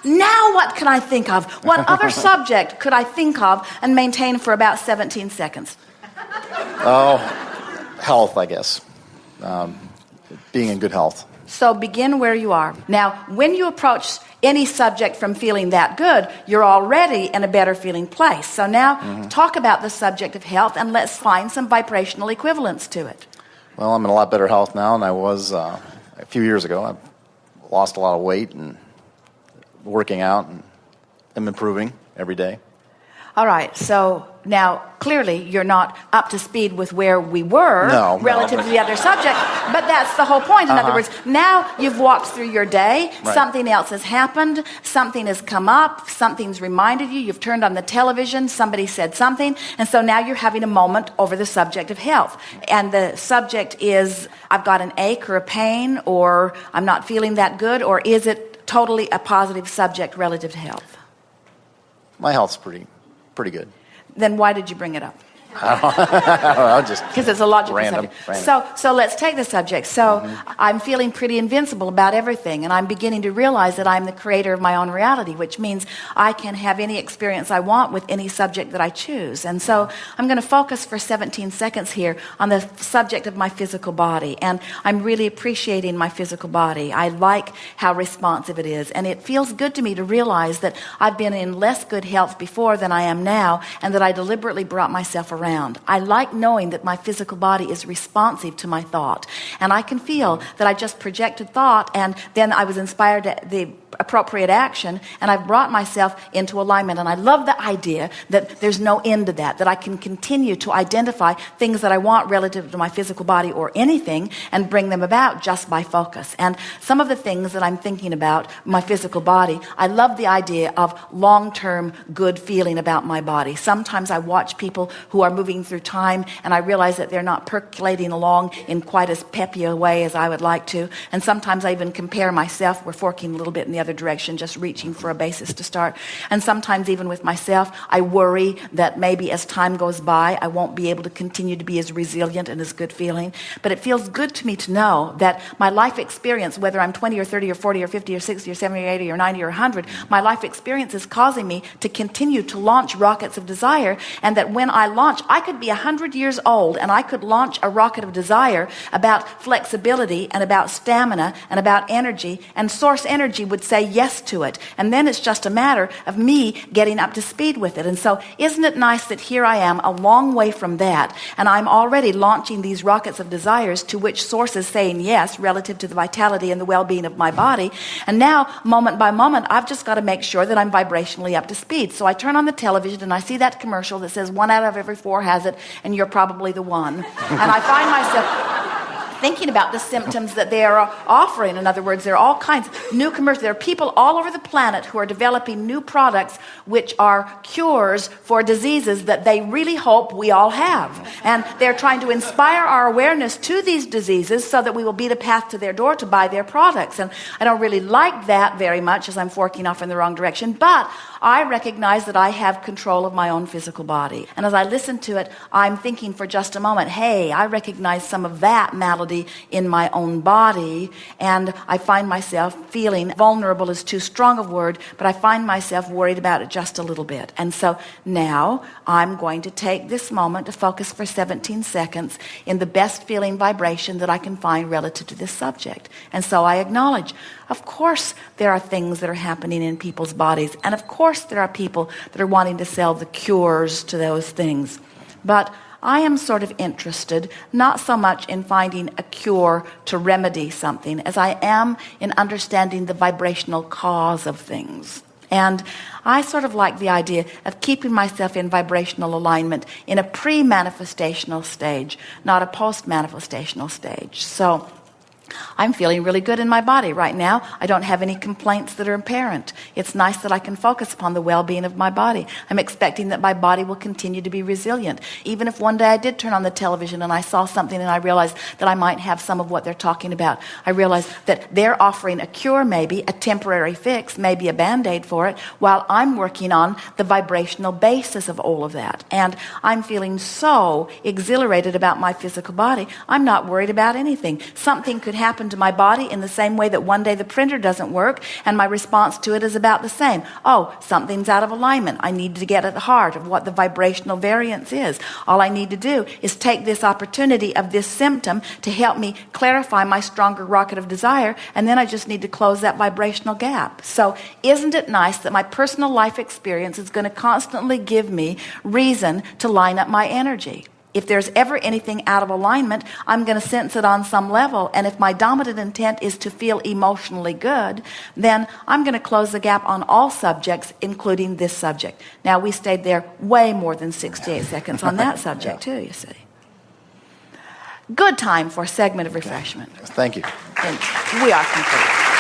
Now what can I think of? What other subject could I think of and maintain for about 17 seconds? Oh, health, I guess. Being in good health. So begin where you are. Now, when you approach any subject from feeling that good, you're already in a better feeling place. So now talk about the subject of health and let's find some vibrational equivalents to it. Well, I'm in a lot better health now than I was a few years ago. I've lost a lot of weight and working out and I'm improving every day. All right, so now clearly you're not up to speed with where we were relative to the other subject, but that's the whole point. In other words, now you've walked through your day, something else has happened, something has come up, something's reminded you, you've turned on the television, somebody said something, and so now you're having a moment over the subject of health. And the subject is, I've got an ache or a pain, or I'm not feeling that good, or is it totally a positive subject relative to health? My health's pretty good. Then why did you bring it up? I don't know, just because it's a logical random. subject. So let's take the subject. So I'm feeling pretty invincible about everything, and I'm beginning to realize that I'm the creator of my own reality, which means I can have any experience I want with any subject that I choose. And so I'm going to focus for 17 seconds here on the subject of my physical body, and I'm really appreciating my physical body. I like how responsive it is, and it feels good to me to realize that I've been in less good health before than I am now, and that I deliberately brought myself around. I like knowing that my physical body is responsive to my thought. And I can feel that I just projected thought and then I was inspired to the appropriate action and I've brought myself into alignment. And I love the idea that there's no end to that I can continue to identify things that I want relative to my physical body or anything and bring them about just by focus. And some of the things that I'm thinking about my physical body, I love the idea of long-term good feeling about my body. Sometimes I watch people who are moving through time and I realize that they're not percolating along in quite as peppy a way as I would like to. And sometimes I even compare myself. We're forking a little bit in the other direction, just reaching for a basis to start. And sometimes even with myself, I worry that maybe as time goes by, I won't be able to continue to be as resilient and as good feeling. But it feels good to me to know that my life experience, whether I'm 20 or 30 or 40 or 50 or 60 or 70 or 80 or 90 or 100, my life experience is causing me to continue to launch rockets of desire, and that when I launch, I could be 100 years old and I could launch a rocket of desire about flexibility and about stamina and about energy, and source energy would say yes to it. And then it's just a matter of me getting up to speed with it. And so isn't it nice that here I am a long way from that, and I'm already launching these rockets of desires to which source is saying yes relative to the vitality and the well-being of my body. And now, moment by moment, I've just got to make sure that I'm vibrationally up to speed. So I turn on the television and I see that commercial that says 1 out of every 4 has it, and you're probably the one. And I find myself thinking about the symptoms that they are offering. In other words, there are all kinds of new commercials. There are people all over the planet who are developing new products which are cures for diseases that they really hope we all have. And they're trying to inspire our awareness to these diseases so that we will beat a path to their door to buy their products. And I don't really like that very much, as I'm forking off in the wrong direction, but I recognize that I have control of my own physical body. And as I listen to it, I'm thinking for just a moment, hey, I recognize some of that malady in my own body, and I find myself feeling vulnerable is too strong a word, but I find myself worried about it just a little bit. And so now I'm going to take this moment to focus for 17 seconds in the best feeling vibration that I can find relative to this subject. And so I acknowledge, of course there are things that are happening in people's bodies, and of course there are people that are wanting to sell the cures to those things. But I am sort of interested, not so much in finding a cure to remedy something, as I am in understanding the vibrational cause of things. And I sort of like the idea of keeping myself in vibrational alignment in a pre-manifestational stage, not a post-manifestational stage. So I'm feeling really good in my body right now. I don't have any complaints that are apparent. It's nice that I can focus upon the well-being of my body. I'm expecting that my body will continue to be resilient. Even if one day I did turn on the television and I saw something and I realized that I might have some of what they're talking about, I realized that they're offering a cure, maybe a temporary fix, maybe a band-aid for it, while I'm working on the vibrational basis of all of that. And I'm feeling so exhilarated about my physical body. I'm not worried about anything. Something could happen to my body in the same way that one day the printer doesn't work and my response to it is about the same. Oh, something's out of alignment. I need to get at the heart of what the vibrational variance is. All I need to do is take this opportunity of this symptom to help me clarify my stronger rocket of desire, and then I just need to close that vibrational gap. So isn't it nice that my personal life experience is going to constantly give me reason to line up my energy? If there's ever anything out of alignment, I'm going to sense it on some level. And if my dominant intent is to feel emotionally good, then I'm going to close the gap on all subjects, including this subject. Now, we stayed there way more than 68 seconds on that subject, too, you see. Good time for a segment of refreshment. Thank you. And we are complete.